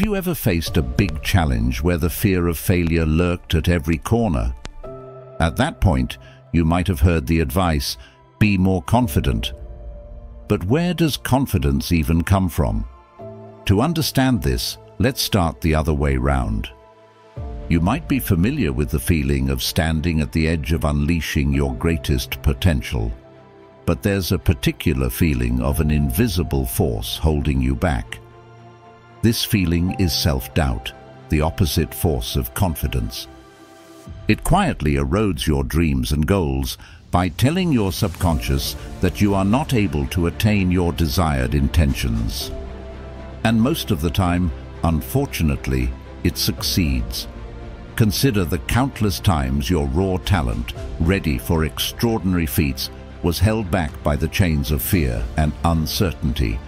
Have you ever faced a big challenge where the fear of failure lurked at every corner? At that point, you might have heard the advice, be more confident. But where does confidence even come from? To understand this, let's start the other way round. You might be familiar with the feeling of standing at the edge of unleashing your greatest potential. But there's a particular feeling of an invisible force holding you back. This feeling is self-doubt, the opposite force of confidence. It quietly erodes your dreams and goals by telling your subconscious that you are not able to attain your desired intentions. And most of the time, unfortunately, it succeeds. Consider the countless times your raw talent, ready for extraordinary feats, was held back by the chains of fear and uncertainty,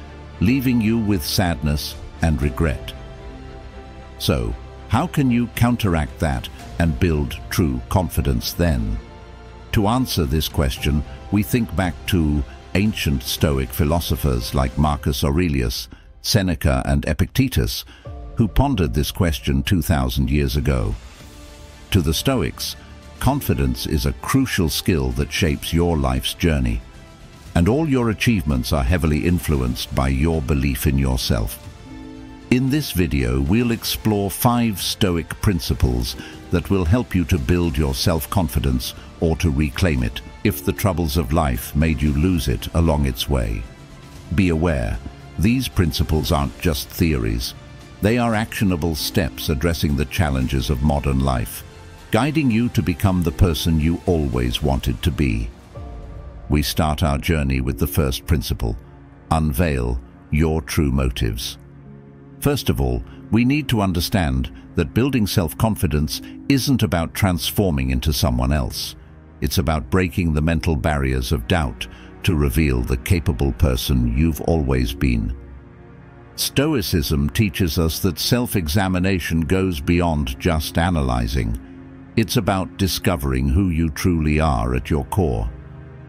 leaving you with sadness and regret. So, how can you counteract that and build true confidence then? To answer this question, we think back to ancient Stoic philosophers like Marcus Aurelius, Seneca and Epictetus, who pondered this question 2,000 years ago. To the Stoics, confidence is a crucial skill that shapes your life's journey, and all your achievements are heavily influenced by your belief in yourself. In this video, we'll explore 5 Stoic principles that will help you to build your self-confidence or to reclaim it if the troubles of life made you lose it along its way. Be aware, these principles aren't just theories. They are actionable steps addressing the challenges of modern life, guiding you to become the person you always wanted to be. We start our journey with the first principle: unveil your true motives. First of all, we need to understand that building self-confidence isn't about transforming into someone else. It's about breaking the mental barriers of doubt to reveal the capable person you've always been. Stoicism teaches us that self-examination goes beyond just analyzing. It's about discovering who you truly are at your core.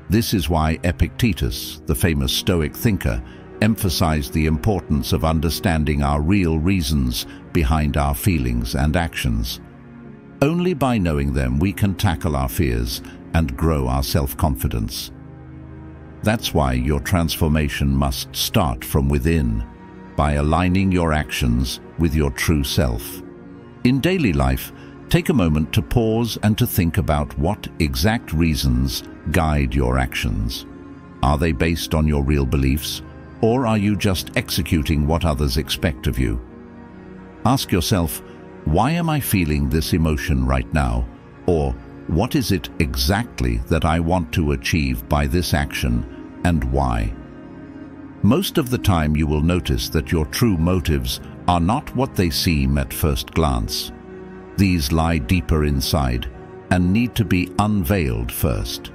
This is why Epictetus, the famous Stoic thinker, emphasized the importance of understanding our real reasons behind our feelings and actions. Only by knowing them we can tackle our fears and grow our self-confidence. That's why your transformation must start from within, by aligning your actions with your true self. In daily life, take a moment to pause and to think about what exact reasons guide your actions. Are they based on your real beliefs, or are you just executing what others expect of you? Ask yourself, why am I feeling this emotion right now? Or what is it exactly that I want to achieve by this action, and why? Most of the time you will notice that your true motives are not what they seem at first glance. These lie deeper inside and need to be unveiled first.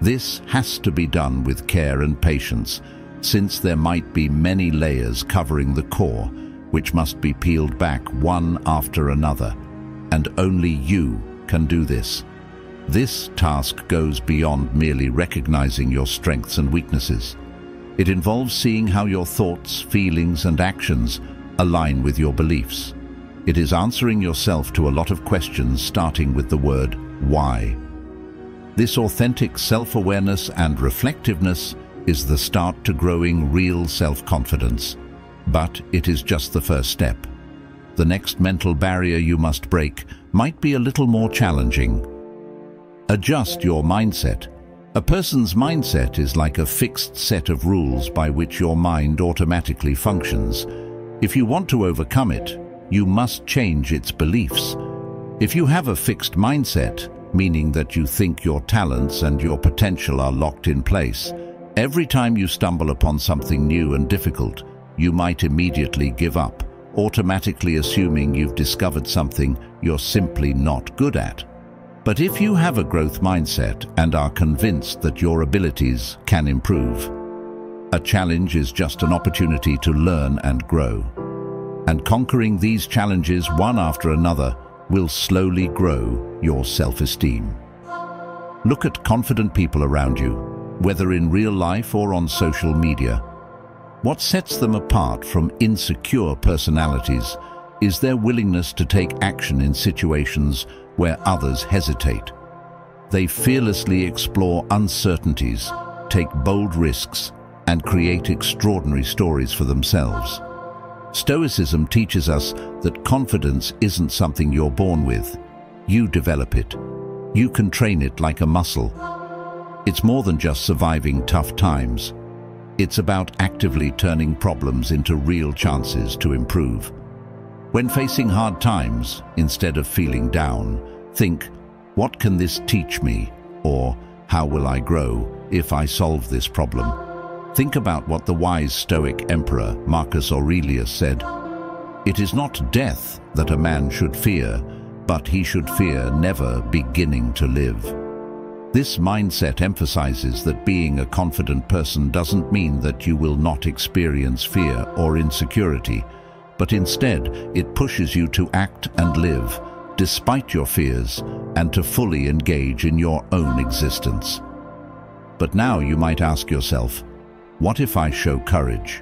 This has to be done with care and patience, since there might be many layers covering the core, which must be peeled back one after another, and only you can do this. This task goes beyond merely recognizing your strengths and weaknesses. It involves seeing how your thoughts, feelings, and actions align with your beliefs. It is answering yourself to a lot of questions, starting with the word why. This authentic self-awareness and reflectiveness is the start to growing real self-confidence. But it is just the first step. The next mental barrier you must break might be a little more challenging. Adjust your mindset. A person's mindset is like a fixed set of rules by which your mind automatically functions. If you want to overcome it, you must change its beliefs. If you have a fixed mindset, meaning that you think your talents and your potential are locked in place, every time you stumble upon something new and difficult, you might immediately give up, automatically assuming you've discovered something you're simply not good at. But if you have a growth mindset and are convinced that your abilities can improve, a challenge is just an opportunity to learn and grow. And conquering these challenges one after another will slowly grow your self-esteem. Look at confident people around you, whether in real life or on social media. What sets them apart from insecure personalities is their willingness to take action in situations where others hesitate. They fearlessly explore uncertainties, take bold risks, and create extraordinary stories for themselves. Stoicism teaches us that confidence isn't something you're born with. You develop it. You can train it like a muscle. It's more than just surviving tough times. It's about actively turning problems into real chances to improve. When facing hard times, instead of feeling down, think, what can this teach me? Or, how will I grow if I solve this problem? Think about what the wise Stoic emperor Marcus Aurelius said. It is not death that a man should fear, but he should fear never beginning to live. This mindset emphasizes that being a confident person doesn't mean that you will not experience fear or insecurity, but instead it pushes you to act and live, despite your fears, and to fully engage in your own existence. But now you might ask yourself, what if I show courage,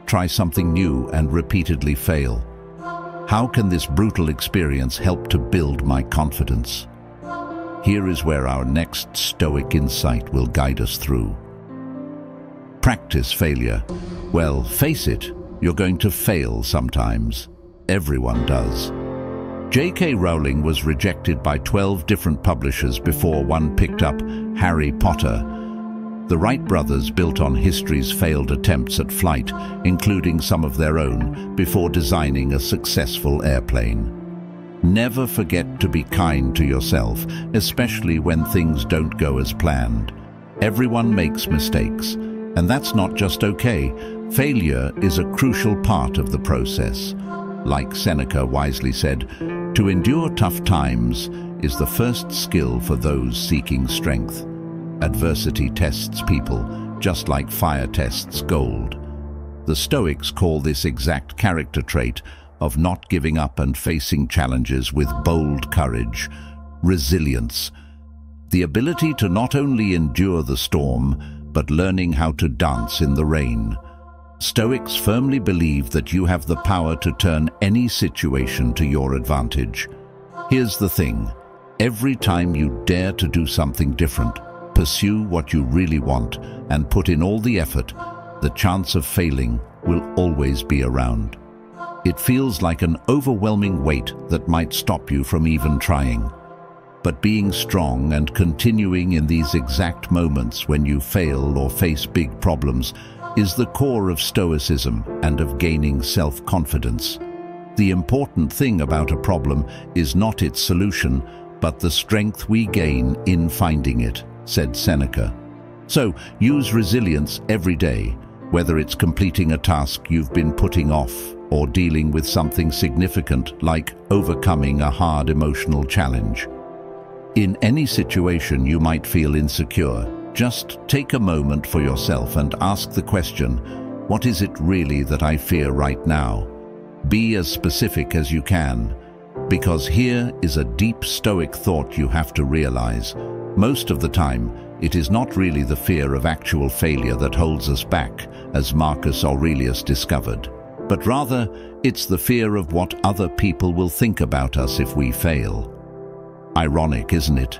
try something new and repeatedly fail? How can this brutal experience help to build my confidence? Here is where our next Stoic insight will guide us through. Practice failure. Well, face it, you're going to fail sometimes. Everyone does. J.K. Rowling was rejected by 12 different publishers before one picked up Harry Potter. The Wright brothers built on history's failed attempts at flight, including some of their own, before designing a successful airplane. Never forget to be kind to yourself, especially when things don't go as planned. Everyone makes mistakes, and that's not just okay. Failure is a crucial part of the process. Like Seneca wisely said, to endure tough times is the first skill for those seeking strength. Adversity tests people, just like fire tests gold. The Stoics call this exact character trait of not giving up and facing challenges with bold courage, resilience. The ability to not only endure the storm, but learning how to dance in the rain. Stoics firmly believe that you have the power to turn any situation to your advantage. Here's the thing, every time you dare to do something different, pursue what you really want, and put in all the effort, the chance of failing will always be around. It feels like an overwhelming weight that might stop you from even trying. But being strong and continuing in these exact moments when you fail or face big problems is the core of Stoicism and of gaining self-confidence. The important thing about a problem is not its solution, but the strength we gain in finding it, said Seneca. So, use resilience every day, whether it's completing a task you've been putting off or dealing with something significant like overcoming a hard emotional challenge. In any situation you might feel insecure, just take a moment for yourself and ask the question, what is it really that I fear right now? Be as specific as you can, because here is a deep Stoic thought you have to realize. Most of the time, it is not really the fear of actual failure that holds us back, as Marcus Aurelius discovered, but rather it's the fear of what other people will think about us if we fail. Ironic, isn't it?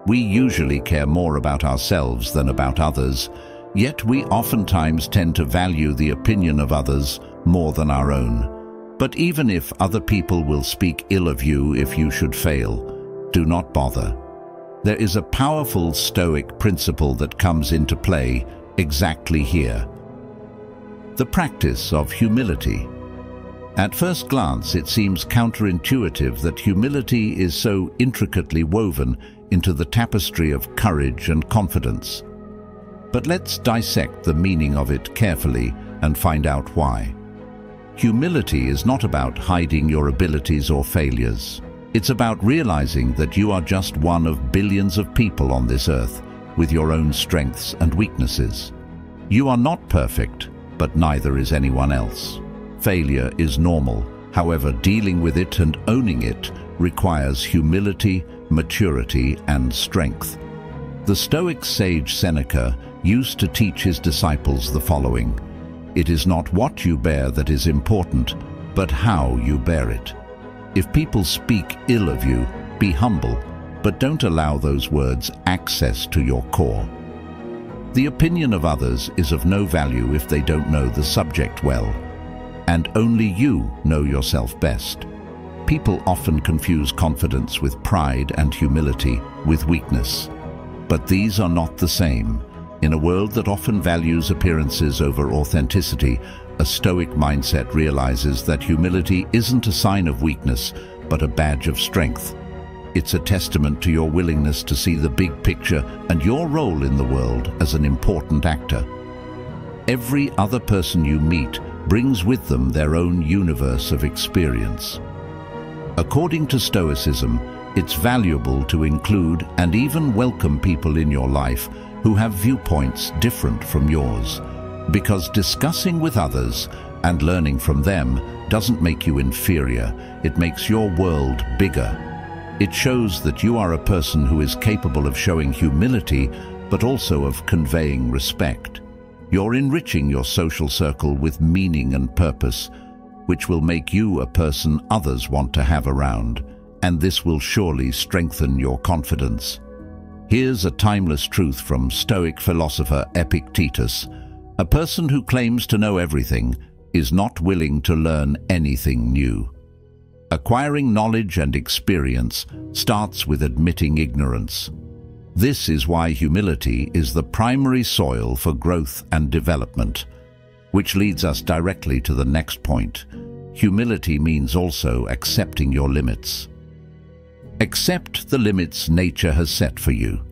We usually care more about ourselves than about others, yet we oftentimes tend to value the opinion of others more than our own. But even if other people will speak ill of you if you should fail, do not bother. There is a powerful Stoic principle that comes into play exactly here. The practice of humility. At first glance, it seems counterintuitive that humility is so intricately woven into the tapestry of courage and confidence. But let's dissect the meaning of it carefully and find out why. Humility is not about hiding your abilities or failures. It's about realizing that you are just one of billions of people on this earth, with your own strengths and weaknesses. You are not perfect, but neither is anyone else. Failure is normal. However, dealing with it and owning it requires humility, maturity, and strength. The Stoic sage Seneca used to teach his disciples the following: "It is not what you bear that is important, but how you bear it. If people speak ill of you, be humble, but don't allow those words access to your core. The opinion of others is of no value if they don't know the subject well, and only you know yourself best. People often confuse confidence with pride and humility with weakness, but these are not the same. In a world that often values appearances over authenticity, a Stoic mindset realizes that humility isn't a sign of weakness, but a badge of strength. It's a testament to your willingness to see the big picture and your role in the world as an important actor. Every other person you meet brings with them their own universe of experience. According to Stoicism, it's valuable to include and even welcome people in your life who have viewpoints different from yours, because discussing with others and learning from them doesn't make you inferior, it makes your world bigger. It shows that you are a person who is capable of showing humility, but also of conveying respect. You're enriching your social circle with meaning and purpose, which will make you a person others want to have around, and this will surely strengthen your confidence. Here's a timeless truth from Stoic philosopher Epictetus: a person who claims to know everything is not willing to learn anything new. Acquiring knowledge and experience starts with admitting ignorance. This is why humility is the primary soil for growth and development, which leads us directly to the next point. Humility means also accepting your limits. Accept the limits nature has set for you.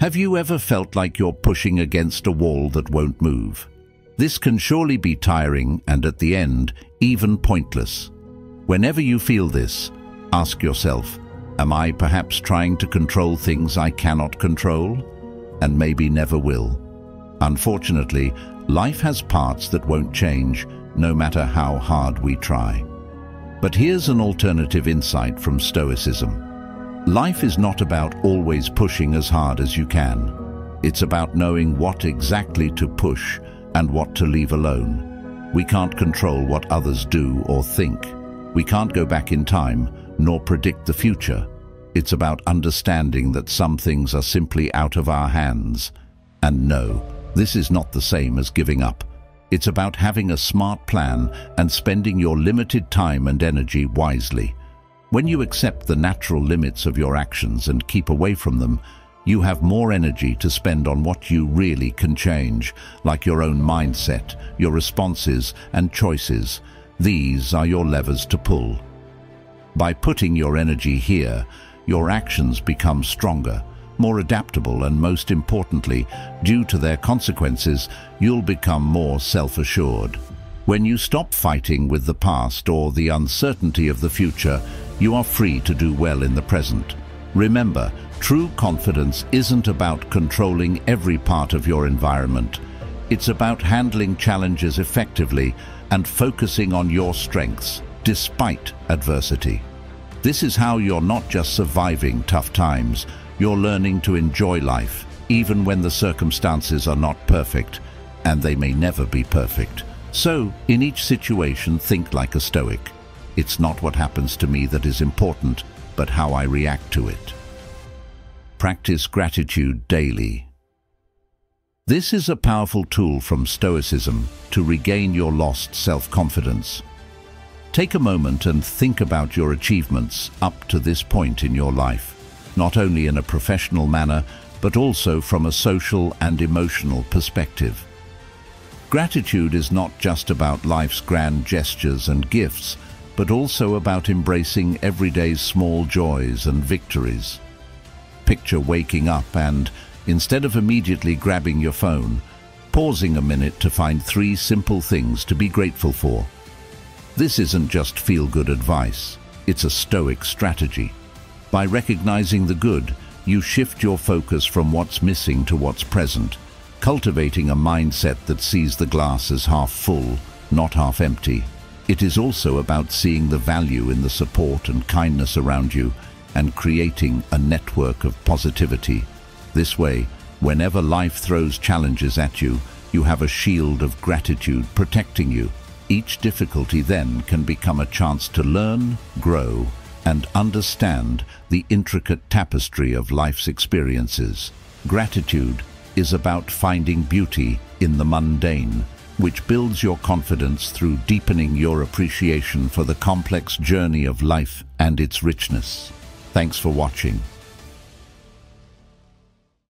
Have you ever felt like you're pushing against a wall that won't move? This can surely be tiring and, at the end, even pointless. Whenever you feel this, ask yourself, am I perhaps trying to control things I cannot control? And maybe never will. Unfortunately, life has parts that won't change, no matter how hard we try. But here's an alternative insight from Stoicism. Life is not about always pushing as hard as you can. It's about knowing what exactly to push and what to leave alone. We can't control what others do or think. We can't go back in time, nor predict the future. It's about understanding that some things are simply out of our hands. And no, this is not the same as giving up. It's about having a smart plan and spending your limited time and energy wisely. When you accept the natural limits of your actions and keep away from them, you have more energy to spend on what you really can change, like your own mindset, your responses and choices. These are your levers to pull. By putting your energy here, your actions become stronger, more adaptable, and most importantly, due to their consequences, you'll become more self-assured. When you stop fighting with the past or the uncertainty of the future, you are free to do well in the present. Remember, true confidence isn't about controlling every part of your environment. It's about handling challenges effectively and focusing on your strengths, despite adversity. This is how you're not just surviving tough times, you're learning to enjoy life, even when the circumstances are not perfect, and they may never be perfect. So, in each situation, think like a Stoic. It's not what happens to me that is important, but how I react to it. Practice gratitude daily. This is a powerful tool from Stoicism to regain your lost self-confidence. Take a moment and think about your achievements up to this point in your life, not only in a professional manner, but also from a social and emotional perspective. Gratitude is not just about life's grand gestures and gifts, but also about embracing everyday's small joys and victories. Picture waking up and, instead of immediately grabbing your phone, pausing a minute to find 3 simple things to be grateful for. This isn't just feel-good advice, it's a Stoic strategy. By recognizing the good, you shift your focus from what's missing to what's present, cultivating a mindset that sees the glass as half full, not half empty. It is also about seeing the value in the support and kindness around you and creating a network of positivity. This way, whenever life throws challenges at you, you have a shield of gratitude protecting you. Each difficulty then can become a chance to learn, grow, and understand the intricate tapestry of life's experiences. Gratitude is about finding beauty in the mundane, which builds your confidence through deepening your appreciation for the complex journey of life and its richness. Thanks for watching.